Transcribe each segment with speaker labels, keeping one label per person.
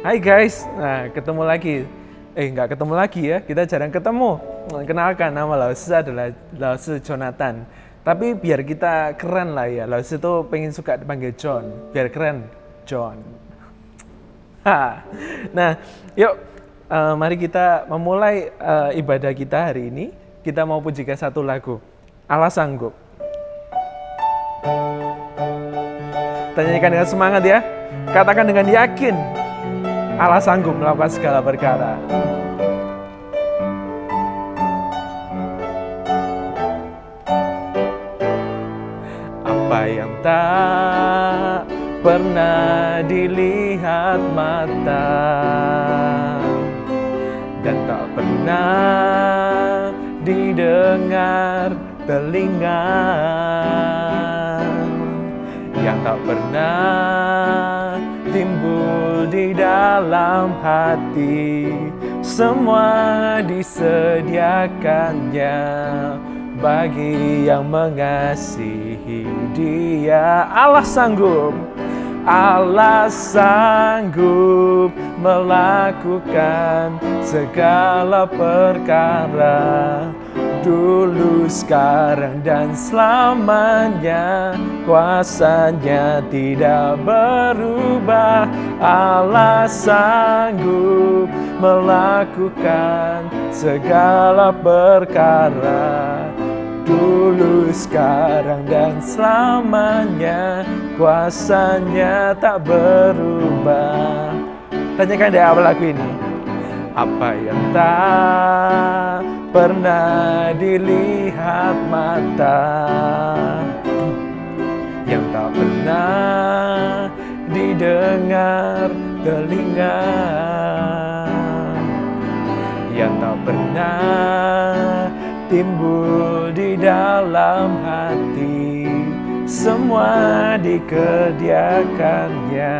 Speaker 1: Hai guys, nah ketemu lagi. Nggak ketemu lagi ya, kita jarang ketemu. Kenalkan, nama Lause adalah Lause Jonathan. Tapi biar kita keren lah ya, Lause tuh pengen suka dipanggil John. Biar keren, John. Nah, yuk mari kita memulai ibadah kita hari ini. Kita mau pujikan satu lagu, Allah Sanggup. Tanyakan dengan semangat ya, katakan dengan yakin, Allah sanggup melakukan segala perkara. Apa yang tak pernah dilihat mata dan tak pernah didengar telinga, yang tak pernah timbul di dalam hati, semua disediakannya bagi yang mengasihi Dia. Allah sanggup, Allah sanggup melakukan segala perkara, dulu, sekarang, dan selamanya. Kuasanya tidak berubah. Allah sanggup melakukan segala perkara, dulu, sekarang, dan selamanya. Kuasanya tak berubah. Tanyakan di awal lagu ini, apa yang tak pernah dilihat mata, yang tak pernah didengar telinga, yang tak pernah timbul di dalam hati, semua disediakannya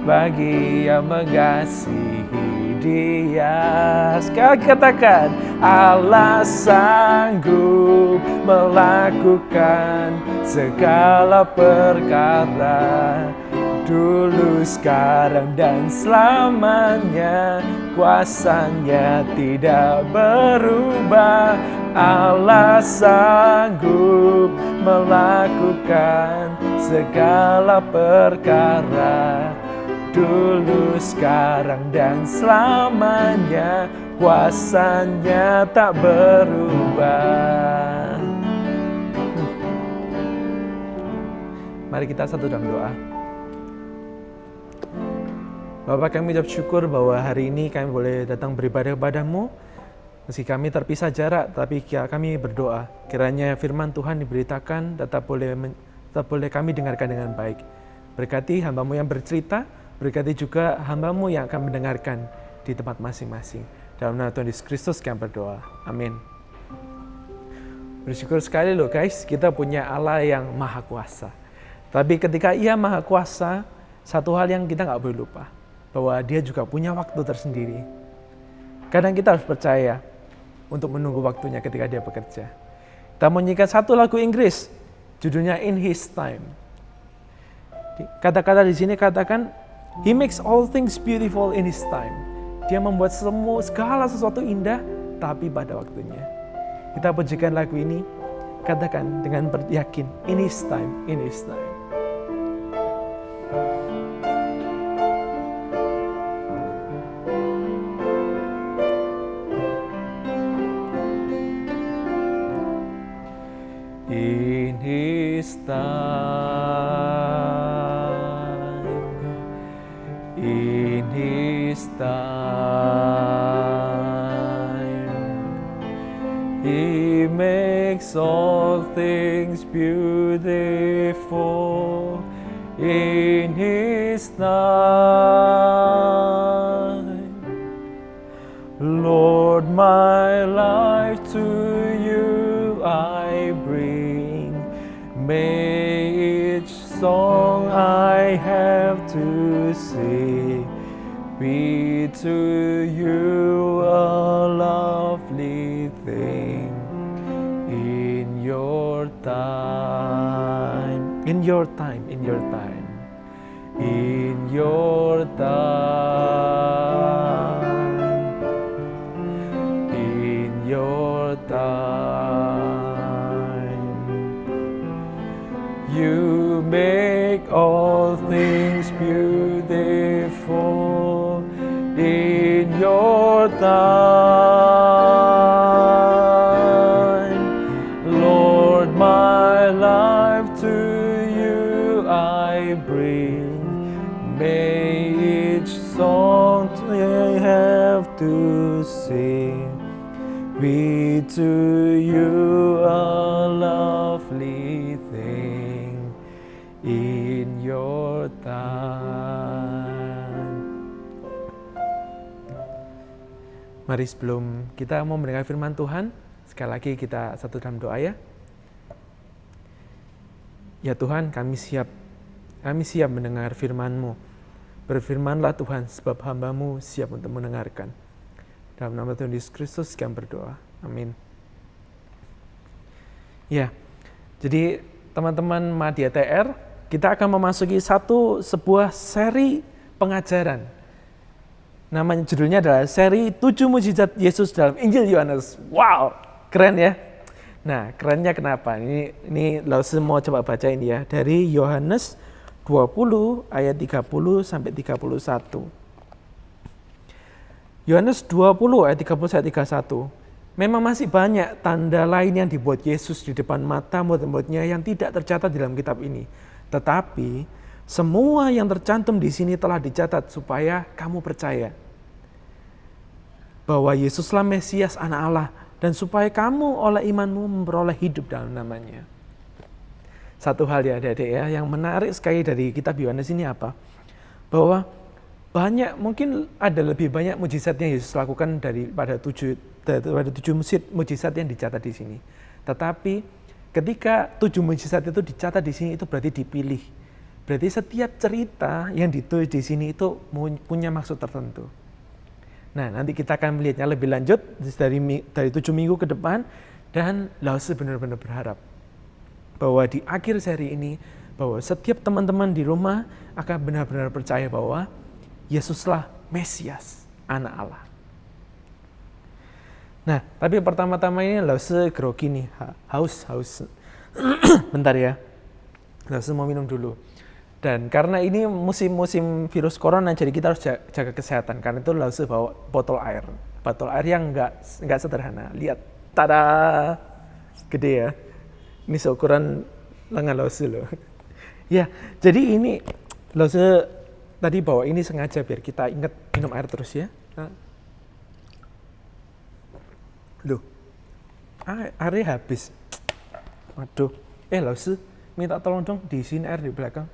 Speaker 1: bagi yang mengasihi Dia. Sekali katakan, Allah sanggup melakukan segala perkara, dulu, sekarang, dan selamanya. Kuasanya tidak berubah. Allah sanggup melakukan segala perkara, dulu, sekarang, dan selamanya. Kuasanya tak berubah. Mari kita satu dalam doa. Bapa, kami ucap syukur bahwa hari ini kami boleh datang beribadah kepada-Mu. Meski kami terpisah jarak, tapi kami berdoa kiranya firman Tuhan diberitakan, tetap boleh kami dengarkan dengan baik. Berkati hamba-Mu yang bercerita, berkati juga hamba-Mu yang akan mendengarkan di tempat masing-masing. Dalam nama Tuhan Yesus Kristus kami berdoa. Amin. Bersyukur sekali loh guys, kita punya Allah yang maha kuasa. Tapi ketika Ia maha kuasa, satu hal yang kita gak boleh lupa, bahwa Dia juga punya waktu tersendiri. Kadang kita harus percaya untuk menunggu waktunya ketika Dia bekerja. Kita menyanyikan satu lagu Inggris, judulnya In His Time. Kata-kata di sini katakan, He makes all things beautiful in His time. Dia membuat segala sesuatu indah, tapi pada waktunya. Kita pujikan lagu ini, katakan dengan yakin, In His time, in His time. In His time, in His time, He makes all things beautiful. In His time, Lord, my life to You I bring. May each song I have to sing be to You a lovely thing. In Your time, in Your time, in Your time, in your time, in your time. You make all things beautiful in your time. Lord, my life to you I bring. May each song I have to sing be to you a lovely thing in your time. Mari sebelum kita mau mendengar firman Tuhan, sekali lagi kita satu dalam doa ya. Ya Tuhan, kami siap mendengar firman-Mu. Berfirmanlah Tuhan, sebab hamba-Mu siap untuk mendengarkan. Dalam nama Tuhan Yesus Kristus kami berdoa. Amin. Ya, jadi teman-teman Madya TR, kita akan memasuki sebuah seri pengajaran. Namanya judulnya adalah seri 7 mujizat Yesus dalam Injil Yohanes. Wow, keren ya. Nah, kerennya kenapa? Ini langsung mau coba baca ini ya. Dari Yohanes 20 ayat 30 sampai 31. Yohanes 20 ayat 30 sampai 31. Memang masih banyak tanda lain yang dibuat Yesus di depan mata murid-muridnya yang tidak tercatat dalam kitab ini. Tetapi semua yang tercantum di sini telah dicatat supaya kamu percaya bahwa Yesuslah Mesias Anak Allah dan supaya kamu oleh imanmu memperoleh hidup dalam namanya. Satu hal ya adik-adik ya, yang menarik sekali dari kitab Yohanes ini apa? Bahwa mungkin ada lebih banyak mujizat yang Yesus lakukan daripada 7 mujizat yang dicatat di sini. Tetapi ketika 7 mujizat itu dicatat di sini itu berarti dipilih. Berarti setiap cerita yang ditulis di sini itu punya maksud tertentu. Nah, nanti kita akan melihatnya lebih lanjut dari 7 minggu ke depan, dan Lause benar-benar berharap bahwa di akhir seri ini, bahwa setiap teman-teman di rumah akan benar-benar percaya bahwa Yesuslah Mesias, Anak Allah. Nah, tapi pertama-tama ini Lause grogi nih, haus. Bentar ya, Lause mau minum dulu. Dan karena ini musim virus corona, jadi kita harus jaga kesehatan. Karena itu Lause bawa botol air yang nggak sederhana. Lihat, tada, gede ya. Ini seukuran lengan Lause loh. Ya, jadi ini Lause tadi bawa ini sengaja biar kita ingat minum air terus ya. Loh, airnya habis. Waduh, Lause minta tolong dong diisiin air di belakang.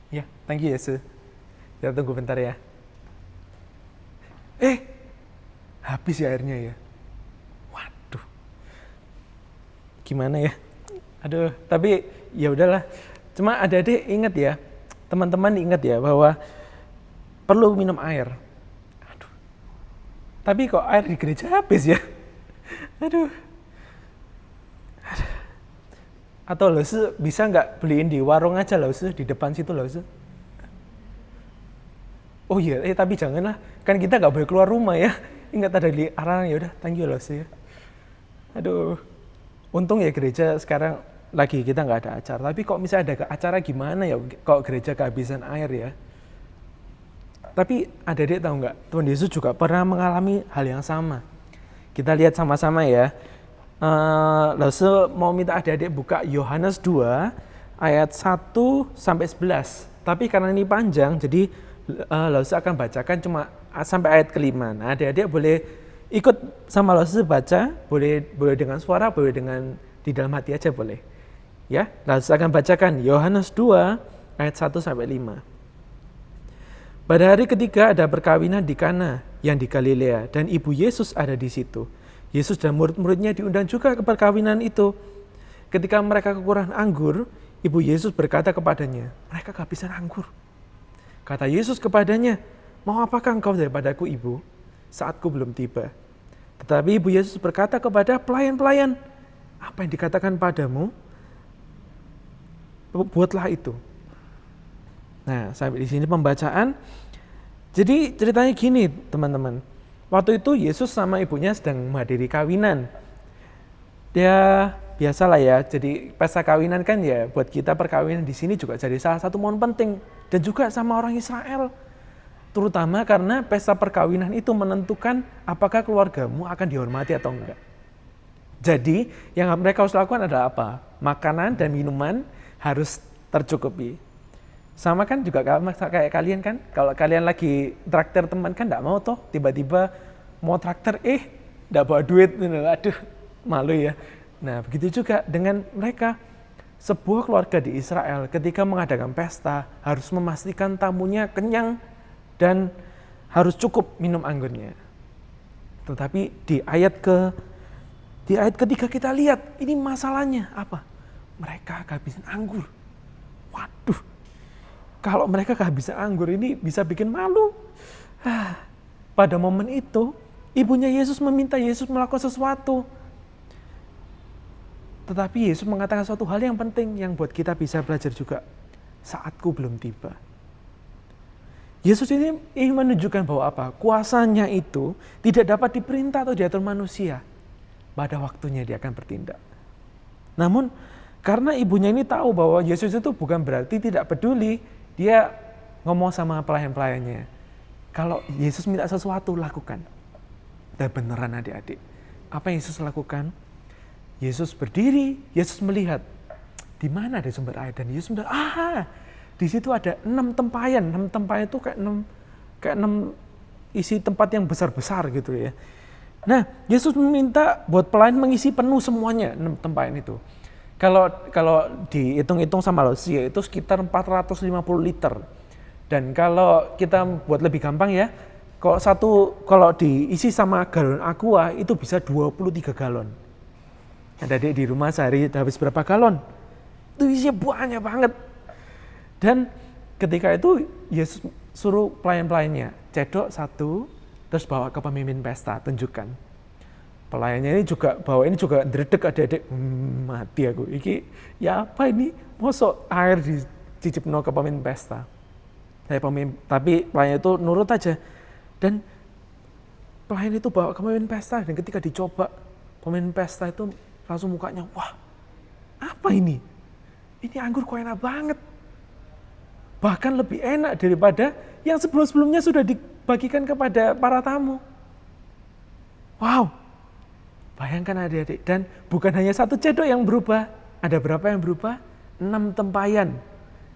Speaker 1: Ya, thank you Yesus. Kita tunggu bentar ya. Habis ya airnya ya. Waduh. Gimana ya? Aduh, tapi ya udahlah. Cuma adik-adik ingat ya, teman-teman ingat ya bahwa perlu minum air. Aduh. Tapi kok air di gereja habis ya? Aduh. Atau Lause bisa nggak beliin di warung aja Lause, di depan situ Lause? Oh iya, tapi janganlah, kan kita nggak boleh keluar rumah ya. Ingat ada di arahan, ya udah, thank you Lause ya. Aduh, untung ya gereja sekarang lagi kita nggak ada acara. Tapi kok misalnya ada acara gimana ya, kok gereja kehabisan air ya? Tapi adik-adik tahu nggak, Tuhan Yesus juga pernah mengalami hal yang sama. Kita lihat sama-sama ya. Lause mau minta adik-adik buka Yohanes 2 ayat 1 sampai 11. Tapi karena ini panjang, jadi Lause akan bacakan cuma sampai ayat ke-5. Nah, adik-adik boleh ikut sama Lause baca, boleh dengan suara, boleh dengan di dalam hati aja boleh. Ya, Lause akan bacakan Yohanes 2 ayat 1 sampai 5. Pada hari ketiga ada perkawinan di Kana yang di Galilea dan ibu Yesus ada di situ. Yesus dan murid-muridnya diundang juga ke perkawinan itu. Ketika mereka kekurangan anggur, ibu Yesus berkata kepadanya, mereka kehabisan anggur. Kata Yesus kepadanya, mau apakah engkau daripadaku ibu? Saatku belum tiba. Tetapi ibu Yesus berkata kepada pelayan-pelayan, apa yang dikatakan padamu? buatlah itu. Nah, sampai di sini pembacaan. Jadi ceritanya gini teman-teman. Waktu itu Yesus sama ibunya sedang menghadiri kawinan. Dia biasalah ya, jadi pesta kawinan kan ya buat kita perkawinan di sini juga jadi salah satu momen penting. Dan juga sama orang Israel. Terutama karena pesta perkawinan itu menentukan apakah keluargamu akan dihormati atau enggak. Jadi yang mereka harus lakukan adalah apa? Makanan dan minuman harus tercukupi. Sama kan juga kayak kalian kan, kalau kalian lagi traktir teman kan enggak mau toh, tiba-tiba mau traktir enggak bawa duit, aduh malu ya. Nah begitu juga dengan mereka, sebuah keluarga di Israel ketika mengadakan pesta harus memastikan tamunya kenyang dan harus cukup minum anggurnya. Tetapi di ayat ketiga kita lihat ini masalahnya apa? Mereka kehabisan anggur. Waduh, kalau mereka kehabisan anggur ini bisa bikin malu. Pada momen itu ibunya Yesus meminta Yesus melakukan sesuatu. Tetapi Yesus mengatakan suatu hal yang penting yang buat kita bisa belajar juga. Saatku belum tiba. Yesus ini ingin menunjukkan bahwa apa? Kuasanya itu tidak dapat diperintah atau diatur manusia. Pada waktunya dia akan bertindak. Namun karena ibunya ini tahu bahwa Yesus itu bukan berarti tidak peduli, dia ngomong sama pelayan-pelayannya. Kalau Yesus minta sesuatu, lakukan. Dan beneran adik-adik. Apa yang Yesus lakukan? Yesus berdiri, Yesus melihat di mana ada sumber air dan Yesus melihat, di situ ada 6 tempayan. 6 tempayan itu kayak 6 isi tempat yang besar-besar gitu ya. Nah, Yesus meminta buat pelayan mengisi penuh semuanya 6 tempayan itu. Kalau dihitung-hitung sama manusia itu sekitar 450 liter. Dan kalau kita buat lebih gampang ya, kalau diisi sama galon aqua itu bisa 23 galon. Ada di rumah sehari habis berapa galon? Itu isinya banyak banget. Dan ketika itu Yesus suruh pelayan-pelayannya cedok 1, terus bawa ke pemimpin pesta, tunjukkan. Pelayannya ini juga bawa ini juga ndredeg adik-adik, mati aku. Iki ya apa ini? Mosok air dicicipno ke pemimpin pesta. Tapi pelayan itu nurut aja. Dan pelayan itu bawa ke pemimpin pesta dan ketika dicoba pemimpin pesta itu langsung mukanya, wah apa ini? Ini anggur kok enak banget. Bahkan lebih enak daripada yang sebelum-sebelumnya sudah dibagikan kepada para tamu. Wow, bayangkan adik-adik. Dan bukan hanya 1 cedok yang berubah. Ada berapa yang berubah? 6 tempayan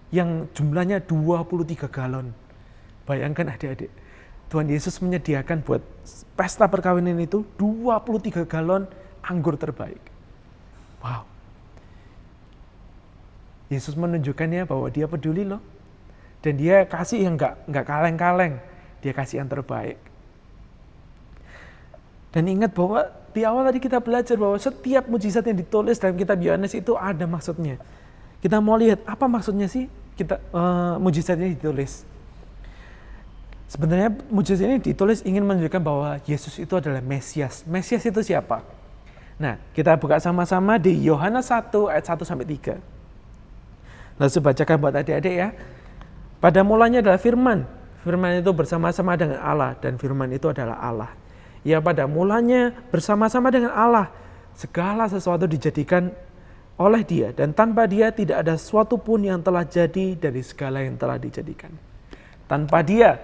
Speaker 1: yang jumlahnya 23 galon. Bayangkan adik-adik. Tuhan Yesus menyediakan buat pesta perkawinan itu 23 galon anggur terbaik. Wow. Yesus menunjukkannya bahwa dia peduli loh. Dan dia kasih yang enggak kaleng-kaleng. Dia kasih yang terbaik. Dan ingat bahwa di awal tadi kita belajar bahwa setiap mujizat yang ditulis dalam kitab Yohanes itu ada maksudnya. Kita mau lihat apa maksudnya sih mujizatnya ditulis. Sebenarnya mujizat ini ditulis ingin menunjukkan bahwa Yesus itu adalah Mesias. Mesias itu siapa? Nah, kita buka sama-sama di Yohanes 1 ayat 1-3. Langsung bacakan buat adik-adik ya. Pada mulanya adalah firman. Firman itu bersama-sama dengan Allah dan firman itu adalah Allah. Ya pada mulanya bersama-sama dengan Allah. Segala sesuatu dijadikan oleh dia dan tanpa dia tidak ada sesuatu pun yang telah jadi dari segala yang telah dijadikan. Tanpa dia,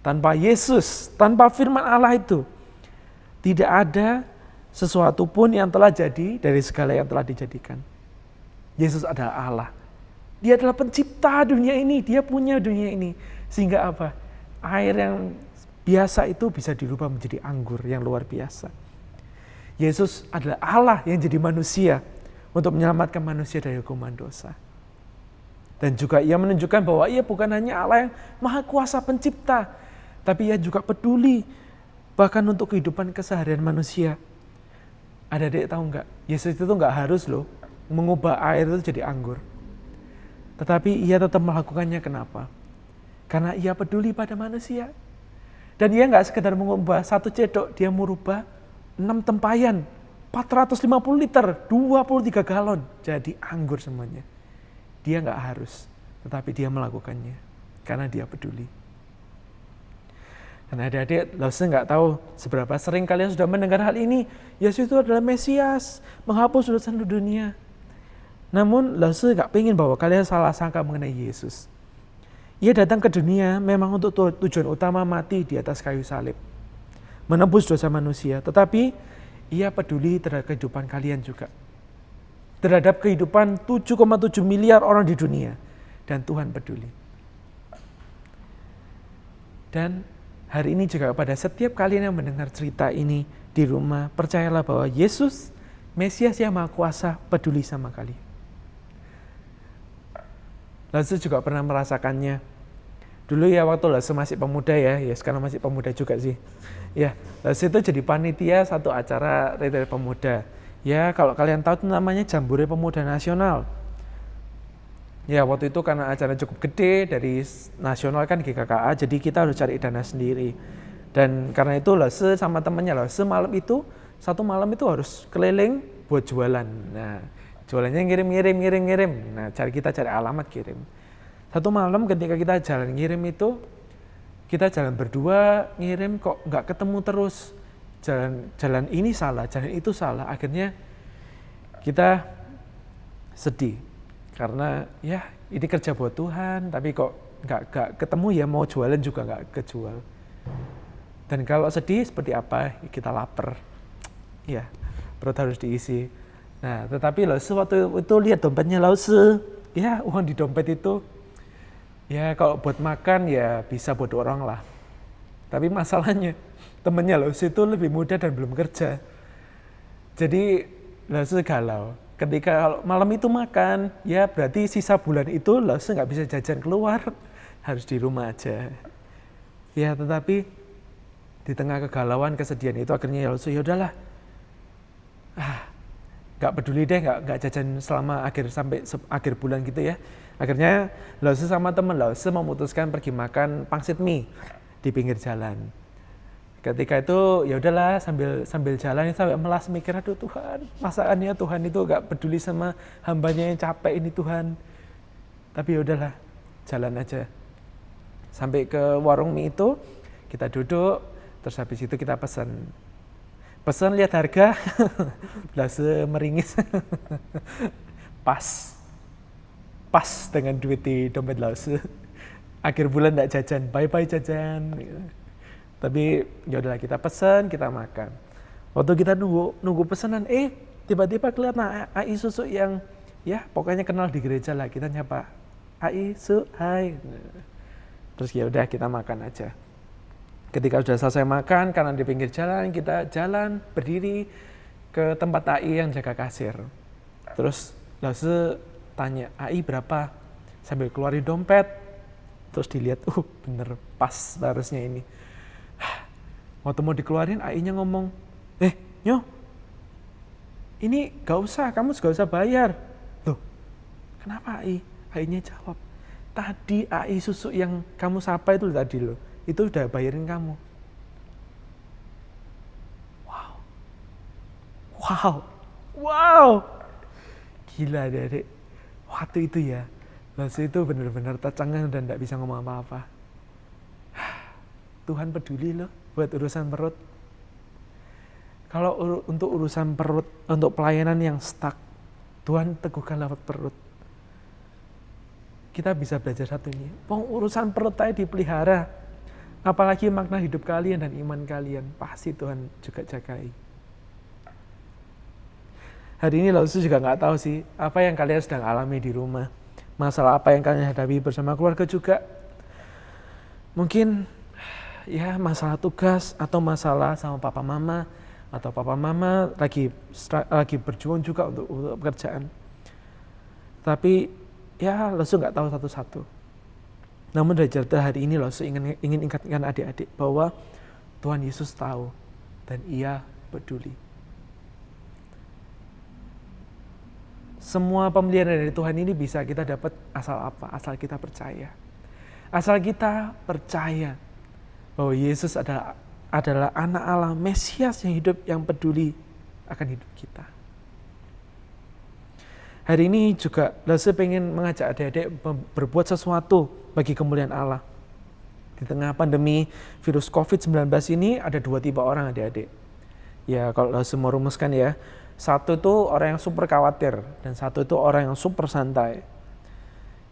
Speaker 1: tanpa Yesus, tanpa firman Allah itu, tidak ada sesuatu pun yang telah jadi dari segala yang telah dijadikan. Yesus adalah Allah. Dia adalah pencipta dunia ini, dia punya dunia ini. Sehingga apa? Air yang biasa itu bisa dirubah menjadi anggur yang luar biasa. Yesus adalah Allah yang jadi manusia untuk menyelamatkan manusia dari hukuman dosa. Dan juga ia menunjukkan bahwa ia bukan hanya Allah yang maha kuasa pencipta, tapi ia juga peduli bahkan untuk kehidupan keseharian manusia. Adik-adik tahu enggak? Yesus itu enggak harus loh mengubah air itu jadi anggur. Tetapi ia tetap melakukannya kenapa? Karena ia peduli pada manusia. Dan ia enggak sekedar mengubah 1 cedok, dia merubah 6 tempayan, 450 liter, 23 galon jadi anggur semuanya. Dia nggak harus, tetapi dia melakukannya karena dia peduli. Dan adik-adik, Lause nggak tahu seberapa sering kalian sudah mendengar hal ini. Yesus itu adalah Mesias, menghapus dosa dunia. Namun Lause nggak pengen bahwa kalian salah sangka mengenai Yesus. Ia datang ke dunia memang untuk tujuan utama mati di atas kayu salib, menebus dosa manusia. Tetapi ia peduli terhadap kehidupan kalian juga, terhadap kehidupan 7,7 miliar orang di dunia. Dan Tuhan peduli. Dan hari ini juga pada setiap kalian yang mendengar cerita ini di rumah, percayalah bahwa Yesus, Mesias yang Maha Kuasa, peduli sama kalian. Lause juga pernah merasakannya. Dulu ya waktu Lause masih pemuda ya sekarang masih pemuda juga sih. Ya, Lause itu jadi panitia satu acara retret pemuda. Ya, kalau kalian tahu itu namanya Jambore Pemuda Nasional. Ya, waktu itu karena acara cukup gede dari nasional kan GKKA, jadi kita harus cari dana sendiri. Dan karena itu Lause sama temannya Lause satu malam itu harus keliling buat jualan. Nah, jualannya ngirim. Nah, kita cari alamat kirim. Satu malam ketika kita jalan ngirim itu, kita jalan berdua ngirim kok nggak ketemu terus. Jalan ini salah, jalan itu salah. Akhirnya kita sedih karena ya ini kerja buat Tuhan, tapi kok nggak ketemu ya, mau jualan juga nggak kejual. Dan kalau sedih seperti apa? Kita lapar. Ya, perut harus diisi. Nah, tetapi Lause waktu itu lihat dompetnya Lause, ya uang di dompet itu, ya kalau buat makan ya bisa buat orang lah. Tapi masalahnya temennya Lause itu lebih muda dan belum kerja. Jadi Lause galau. Ketika kalau malam itu makan, ya berarti sisa bulan itu Lause nggak bisa jajan keluar, harus di rumah aja. Ya tetapi di tengah kegalauan, kesedihan itu akhirnya Lause ya udahlah, nggak peduli deh, nggak jajan selama sampai akhir bulan gitu ya. Akhirnya Lause sama temen Lause memutuskan pergi makan pangsit mie di pinggir jalan. Ketika itu ya udahlah sambil jalan sampai melas mikir, aduh Tuhan, masakannya Tuhan itu nggak peduli sama hambanya yang capek ini Tuhan. Tapi ya udahlah, jalan aja. Sampai ke warung mie itu, kita duduk, terus habis itu kita pesan lihat harga, Lause meringis. Pas dengan duit di dompet Lause. Akhir bulan nggak jajan, bye jajan. Tapi ya udahlah, kita pesan, kita makan. Waktu kita nunggu pesanan, tiba-tiba kelihatan AI Susu yang ya pokoknya kenal di gereja lah. Kita nyapa, AI Su, hai. Terus ya udah kita makan aja. Ketika sudah selesai makan, karena di pinggir jalan, kita jalan berdiri ke tempat AI yang jaga kasir. Terus Lause tanya, AI berapa? Sambil keluarin dompet. Terus dilihat, bener pas harusnya ini. Waktu mau dikeluarin, AI-nya ngomong, Nyo, ini gak usah, kamu gak usah bayar. Loh, kenapa AI? AI-nya jawab, tadi AI Susu yang kamu sapa itu tadi loh, itu udah bayarin kamu. Wow. Gila adik-adik. Waktu itu ya, Lause itu benar-benar tercengang dan gak bisa ngomong apa-apa. Tuhan peduli loh buat urusan perut. Kalau untuk urusan perut, untuk pelayanan yang stuck, Tuhan teguhkan lewat perut. Kita bisa belajar satunya. Urusan perut tadi dipelihara. Apalagi makna hidup kalian dan iman kalian, pasti Tuhan juga jagai. Hari ini Lause juga nggak tahu sih apa yang kalian sedang alami di rumah. Masalah apa yang kalian hadapi bersama keluarga juga. Mungkin ya masalah tugas atau masalah sama papa mama, atau papa mama lagi berjuang juga untuk pekerjaan. Tapi ya Lause nggak tahu satu-satu. Namun dari cerita hari ini Lause ingin ingatkan adik-adik bahwa Tuhan Yesus tahu dan Ia peduli. Semua pembelian dari Tuhan ini bisa kita dapat asal apa? Asal kita percaya. Asal kita percaya bahwa Yesus adalah anak Allah, Mesias yang hidup, yang peduli akan hidup kita. hari ini juga Lase pengen mengajak adik-adik berbuat sesuatu bagi kemuliaan Allah. Di tengah pandemi virus COVID-19 ini ada 2 tipe orang adik-adik. Ya kalau Lase mau rumuskan ya, satu itu orang yang super khawatir dan satu itu orang yang super santai.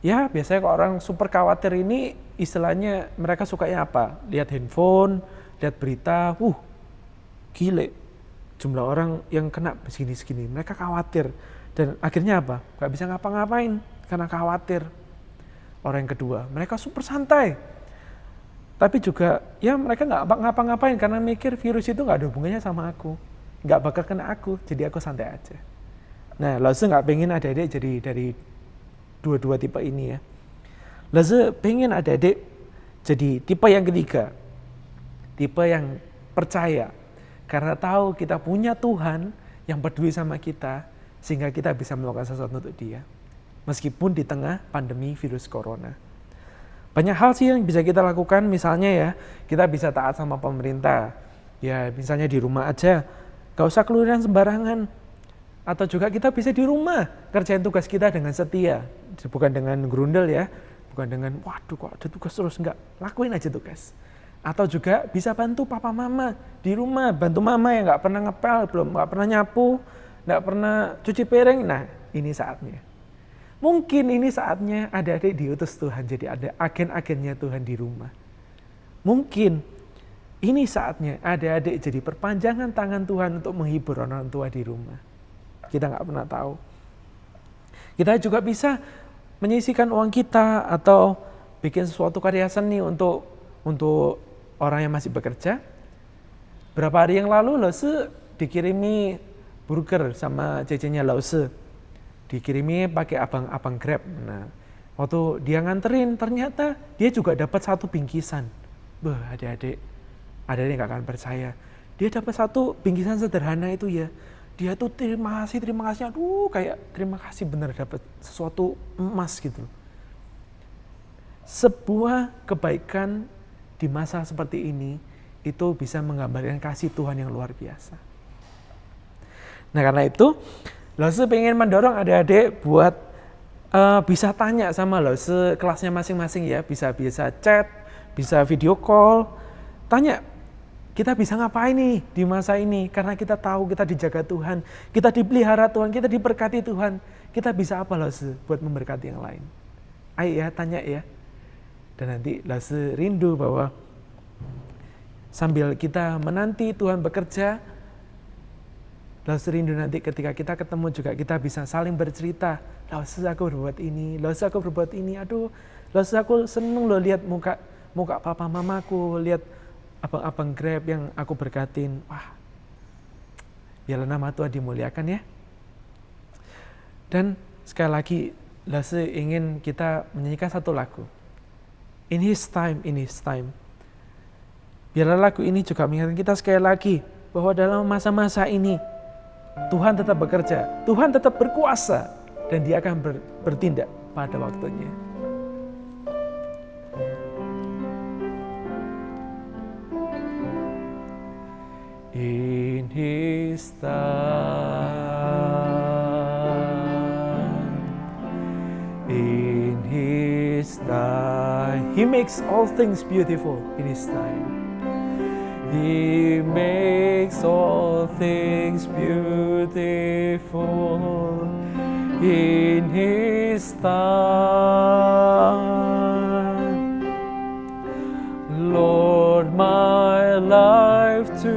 Speaker 1: Ya biasanya kalau orang super khawatir ini istilahnya mereka sukanya apa? Lihat handphone, lihat berita, gile. Jumlah orang yang kena segini-segini, mereka khawatir. Dan akhirnya apa? Gak bisa ngapa-ngapain karena khawatir. Orang yang kedua, mereka super santai. Tapi juga ya mereka gak ngapa-ngapain karena mikir virus itu gak ada hubungannya sama aku. Gak bakal kena aku, jadi aku santai aja. Nah, Lase gak pengen adik-adik jadi dari dua tipe ini ya. Lase pengen adik-adik jadi tipe yang ketiga. Tipe yang percaya. Karena tahu kita punya Tuhan yang peduli sama kita, sehingga kita bisa melakukan sesuatu untuk Dia. Meskipun di tengah pandemi virus corona. Banyak hal sih yang bisa kita lakukan, misalnya ya, kita bisa taat sama pemerintah. Ya misalnya di rumah aja, gak usah keluaran sembarangan. Atau juga kita bisa di rumah, kerjain tugas kita dengan setia. Bukan dengan gerundel ya, bukan dengan waduh kok ada tugas terus, enggak. Lakuin aja tugas. Atau juga bisa bantu papa mama di rumah, bantu mama yang gak pernah ngepel, gak pernah nyapu, nggak pernah cuci piring. Nah ini saatnya. Mungkin ini saatnya adik-adik diutus Tuhan jadi ada agen-agennya Tuhan di rumah. Mungkin ini saatnya adik-adik jadi perpanjangan tangan Tuhan untuk menghibur orang tua di rumah. Kita nggak pernah tahu. Kita juga bisa menyisihkan uang kita atau bikin sesuatu karya seni untuk orang yang masih bekerja. Berapa hari yang lalu Lase dikirimi burger sama cecenya Lase, dikirimi pakai abang Grab. Nah, waktu dia nganterin ternyata dia juga dapat 1 bingkisan. Adik-adik gak akan percaya. Dia dapat 1 bingkisan sederhana itu ya. Dia tuh terima kasih, aduh kayak terima kasih bener dapat sesuatu emas gitu. Sebuah kebaikan di masa seperti ini itu bisa menggambarkan kasih Tuhan yang luar biasa. Nah karena itu, Lase pengen mendorong adik-adik buat bisa tanya sama Lase kelasnya masing-masing ya. Bisa chat, bisa video call. Tanya, kita bisa ngapain nih di masa ini? Karena kita tahu kita dijaga Tuhan, kita dipelihara Tuhan, kita diberkati Tuhan. Kita bisa apa Lase buat memberkati yang lain? Ayo ya, tanya ya. Dan nanti Lase rindu bahwa sambil kita menanti Tuhan bekerja, Lase rindu nanti ketika kita ketemu juga kita bisa saling bercerita. Lase aku berbuat ini, Lase aku berbuat ini. Aduh, Lase aku seneng loh lihat muka papa mamaku, lihat abang Grab yang aku berkatin. Wah, biarlah nama Tuhan dimuliakan ya. Dan sekali lagi Lase ingin kita menyanyikan satu lagu. In His time, in His time. Biarlah lagu ini juga mengingatkan kita sekali lagi bahwa dalam masa-masa ini Tuhan tetap bekerja, Tuhan tetap berkuasa, dan Dia akan bertindak pada waktunya. In His time, in His time, He makes all things beautiful in His time. He makes all things beautiful in His time. Lord, my life to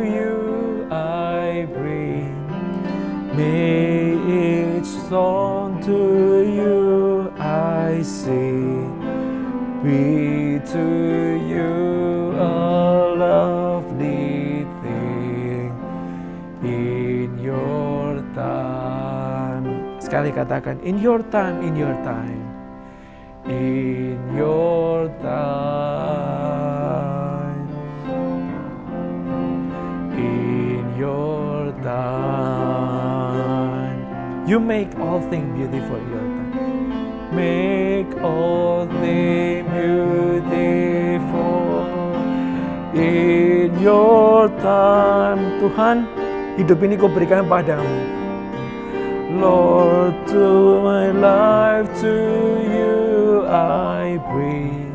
Speaker 1: You I bring. May each song to You I sing be to You a lovely thing in Your time. Sekali katakan, in Your time, in Your time, in Your time, in Your time. You make all things beautiful in Your time. Make all things beautiful in Your time. Tuhan, hidup ini Kau berikan padamu. Lord, to my life to you I bring.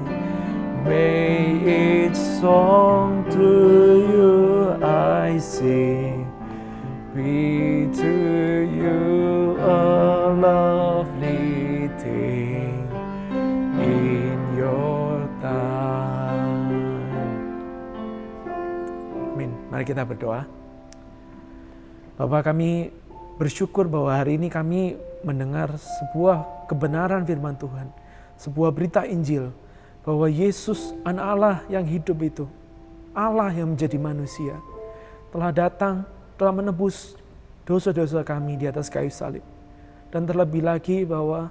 Speaker 1: May each song to you I sing be to you a lovely thing in your time. Amin. Mari kita berdoa. Bapa, kami bersyukur bahwa hari ini kami mendengar sebuah kebenaran firman Tuhan, sebuah berita Injil, bahwa Yesus anak Allah yang hidup itu, Allah yang menjadi manusia, telah datang, telah menebus dosa-dosa kami di atas kayu salib. Dan terlebih lagi bahwa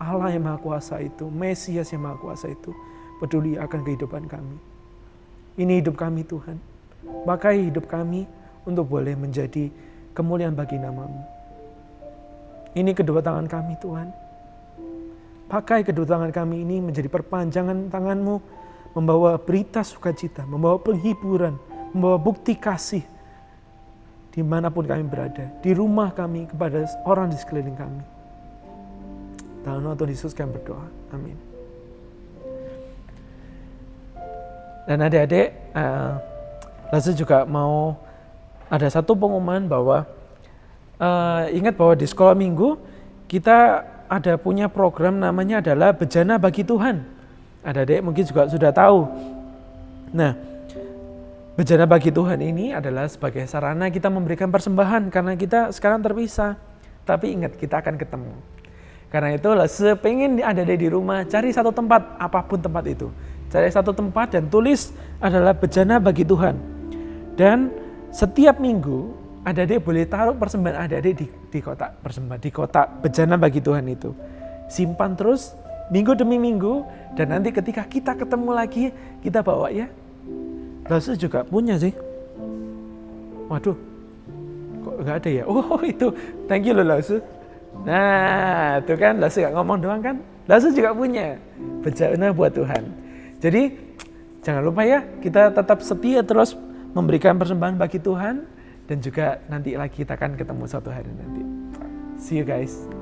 Speaker 1: Allah yang Maha Kuasa itu, Mesias yang Maha Kuasa itu, peduli akan kehidupan kami. Ini hidup kami Tuhan, pakai hidup kami untuk boleh menjadi kemuliaan bagi nama-Mu. Ini kedua tangan kami Tuhan. Pakai kedua tangan kami ini menjadi perpanjangan tangan-Mu, membawa berita sukacita, membawa penghiburan, membawa bukti kasih dimanapun kami berada, di rumah kami, kepada orang di sekeliling kami. Dalam nama Tuhan Yesus kami berdoa. Amin. Dan adik-adik, Laza juga mau ada satu pengumuman bahwa ingat bahwa di sekolah minggu kita ada punya program namanya adalah Bejana Bagi Tuhan. Adik-adik mungkin juga sudah tahu. Nah, Bejana Bagi Tuhan ini adalah sebagai sarana kita memberikan persembahan karena kita sekarang terpisah. Tapi ingat, kita akan ketemu. Karena itu pengen adik-adik di rumah cari satu tempat, apapun tempat itu. Cari satu tempat dan tulis adalah Bejana Bagi Tuhan. Dan setiap minggu adik-adik boleh taruh persembahan adik-adik di kotak persembahan, di kotak Bejana Bagi Tuhan itu. Simpan terus minggu demi minggu, dan nanti ketika kita ketemu lagi kita bawa ya. Lasu juga punya sih. Waduh, kok gak ada ya? Oh itu, thank you loh Lasu. Nah itu kan Lasu gak ngomong doang kan, Lasu juga punya Bejana buat Tuhan. Jadi jangan lupa ya, kita tetap setia terus memberikan persembahan bagi Tuhan, dan juga nanti lagi kita akan ketemu suatu hari nanti. See you guys.